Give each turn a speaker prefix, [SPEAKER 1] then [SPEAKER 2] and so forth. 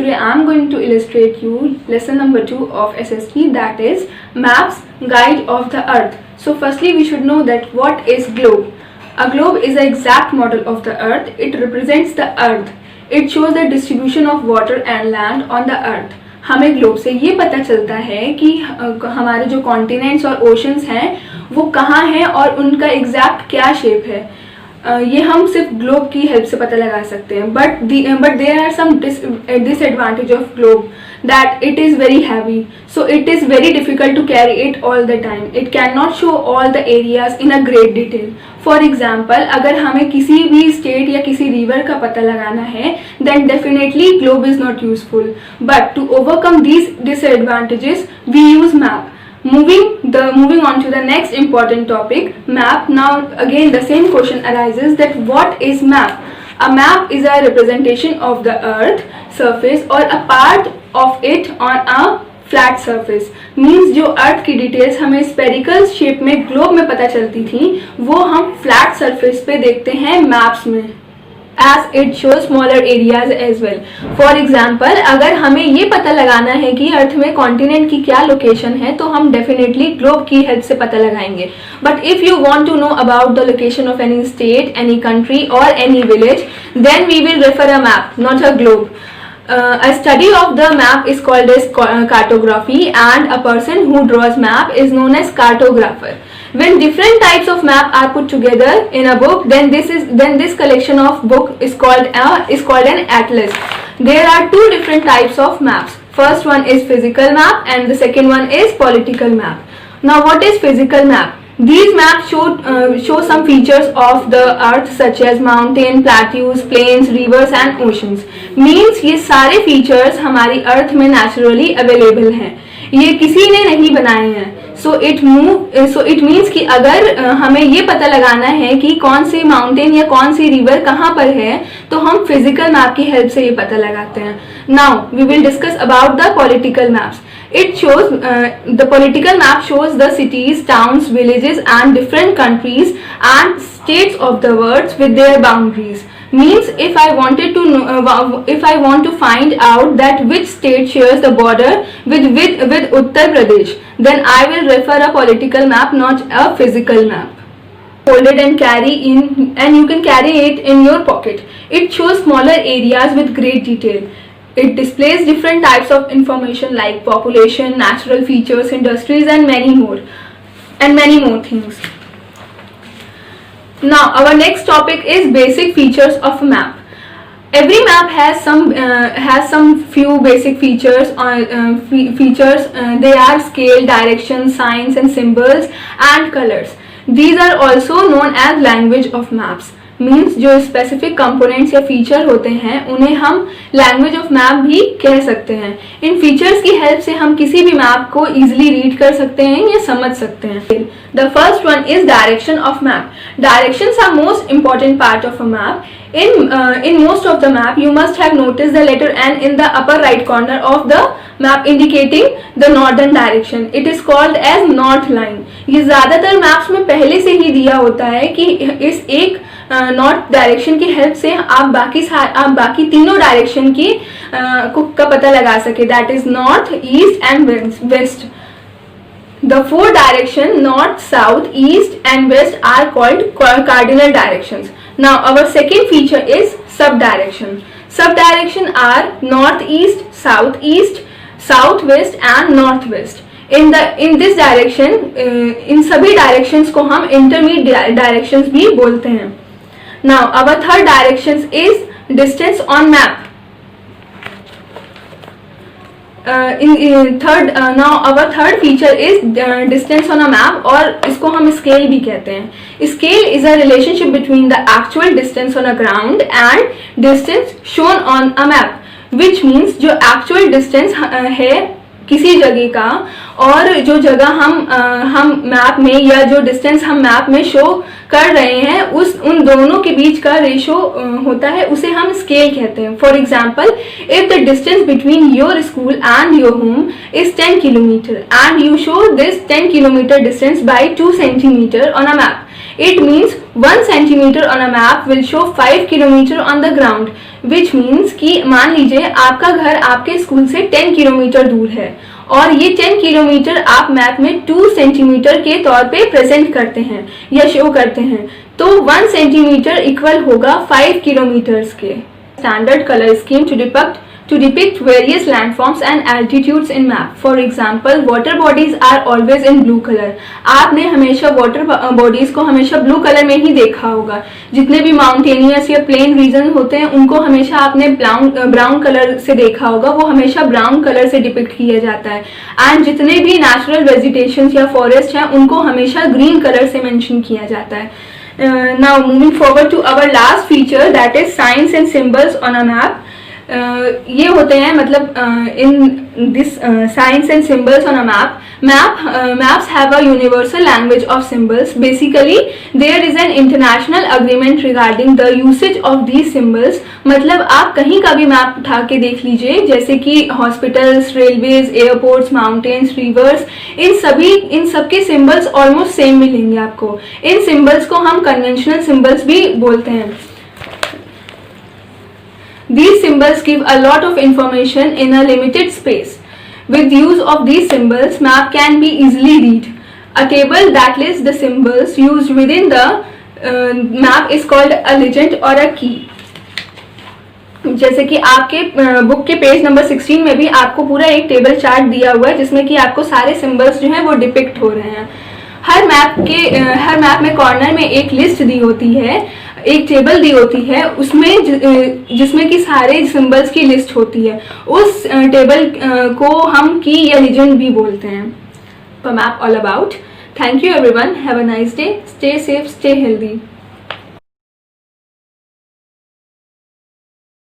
[SPEAKER 1] today I am going to illustrate you lesson number 2 of SST, that is Maps Guide of the Earth. So firstly we should know that what is globe. A globe is an exact model of the earth. It represents the earth. It shows the distribution of water and land on the earth. हमें globe से ये पता चलता है कि हमारे जो continents और ओशंस हैं वो कहाँ हैं और उनका एग्जैक्ट क्या शेप है. ये हम सिर्फ ग्लोब की हेल्प से पता लगा सकते हैं. But there are some disadvantage of globe, that it is very heavy, so it is very difficult to carry it all the time. It cannot show all the areas in a great detail. For example, अगर हमें किसी भी state या किसी river का पता लगाना है, then definitely globe is not useful. But to overcome these disadvantages, we use map. Moving on to the next important topic, map. Now again the same question arises that what is map? A map is a representation of the earth surface or a part of it on a flat surface. Means जो अर्थ की details हमें spherical shape में globe में पता चलती थी वो हम फ्लैट सरफेस पे देखते हैं मैप्स में, as it shows smaller areas as well. For example, अगर हमें ये पता लगाना है कि अर्थ में कॉन्टिनेंट की क्या लोकेशन है तो हम डेफिनेटली ग्लोब की हेल्प से पता लगाएंगे. But if you want to know about the location of any state, any country or any village, then we will refer a map, not a globe. A study of the map is called as cartography, and a person who draws map is known as cartographer. When different types of map are put together in a book, then this collection of book is called an atlas. There are two different types of maps. First one is physical map and the second one is political map. Now what is physical map? These maps show some features of the earth such as mountain, plateaus, plains, rivers and oceans. Means ये सारे features हमारी अर्थ में naturally available हैं, ये किसी ने नहीं बनाए हैं. So it means कि अगर हमें ये पता लगाना है कि कौन सी माउंटेन या कौन सी रिवर कहाँ पर है तो हम फिजिकल मैप की हेल्प से ये पता लगाते हैं. Now we will discuss about the political maps. It shows the political map shows the cities, towns, villages and different countries and states of the world with their boundaries. Means if I want to find out that which state shares the border with Uttar Pradesh, then I will refer a political map, not a physical map. Hold it and you can carry it in your pocket. It shows smaller areas with great detail. It displays different types of information like population, natural features, industries and many more things. Now our next topic is basic features of a map. Every map has some few basic features. They are scale, direction, signs and symbols and colors. These are also known as language of maps. Means जो specific components या feature होते हैं उन्हें हम language of map भी कह सकते हैं. इन फीचर्स की हेल्प से हम किसी भी मैप को इजीली रीड कर सकते हैं या समझ सकते हैं. The first one is direction of map. Directions are most important part of a map. In most of the map you must have noticed the letter N in the upper right corner of the map indicating the northern direction. It is called as north line. ये ज़्यादातर maps में पहले से ही दिया होता है कि इस एक नॉर्थ डायरेक्शन की हेल्प से आप बाकी तीनों डायरेक्शन की का पता लगा सके. That is north, east and west. The four directions north, south, east and west are called cardinal directions. Now our second feature is subdirection. Subdirection are northeast, southeast, southwest and northwest. In this direction, इन सभी directions को हम intermediate directions भी बोलते हैं. Now our third direction is distance on map. Now our third feature is distance on a map, और इसको हम scale भी कहते हैं. Scale is a relationship between the actual distance on a ground and distance shown on a map, which means जो actual distance है किसी जगह का और जो जगह हम मैप में या जो डिस्टेंस हम मैप में शो कर रहे हैं उन दोनों के बीच का रेशो होता है, उसे हम स्केल कहते हैं. For example, if the distance between your school and your home is 10 kilometre and you show this 10 kilometre distance by 2 centimetre on a map, it means 1 centimeter on a map will show 5 kilometer on the ground. Which means कि मान लीजिए आपका घर आपके school से 10 kilometre दूर है और ये 10 किलोमीटर आप मैप में 2 सेंटीमीटर के तौर पे प्रेजेंट करते हैं या शो करते हैं, तो 1 सेंटीमीटर इक्वल होगा 5 किलोमीटर्स के। Standard colour scheme to depict various landforms and altitudes in map. For example, water bodies are always in blue color. आपने हमेशा water bodies को हमेशा blue color में ही देखा होगा। जितने भी mountainous या plain region होते हैं उनको हमेशा आपने brown color से देखा होगा, वो हमेशा brown color से depict किया जाता है। And जितने भी natural vegetations या forest हैं उनको हमेशा green color से mention किया जाता है। Now moving forward to our last feature, that is signs and symbols on a map. ये होते हैं मतलब in this science and symbols on a maps have a universal language of symbols. Basically there is an international agreement regarding the usage of these symbols. मतलब आप कहीं का भी map उठा के देख लीजिए, जैसे कि hospitals, railways, airports, mountains, rivers, इन सब के सिंबल्स ऑलमोस्ट सेम मिलेंगे आपको। इन सिंबल्स को हम कन्वेंशनल सिंबल्स भी बोलते हैं। These symbols give a lot of information in a limited space. With use of these symbols, map can be easily read. A table that lists the symbols used within the map is called a legend or a key. जैसे कि आपके book के page number 16 में भी आपको पूरा एक table chart दिया हुआ है जिसमें कि आपको सारे सिंबल्स जो हैं वो डिपिक्ट हो रहे हैं। हर मैप में कॉर्नर में एक लिस्ट दी होती है, एक टेबल दी होती है, उसमें जिसमें कि सारे सिंबल्स की लिस्ट होती है। उस टेबल को हम की या लीजेंड भी बोलते हैं। पर map all about. Thank you everyone, have a nice day, stay safe, stay healthy.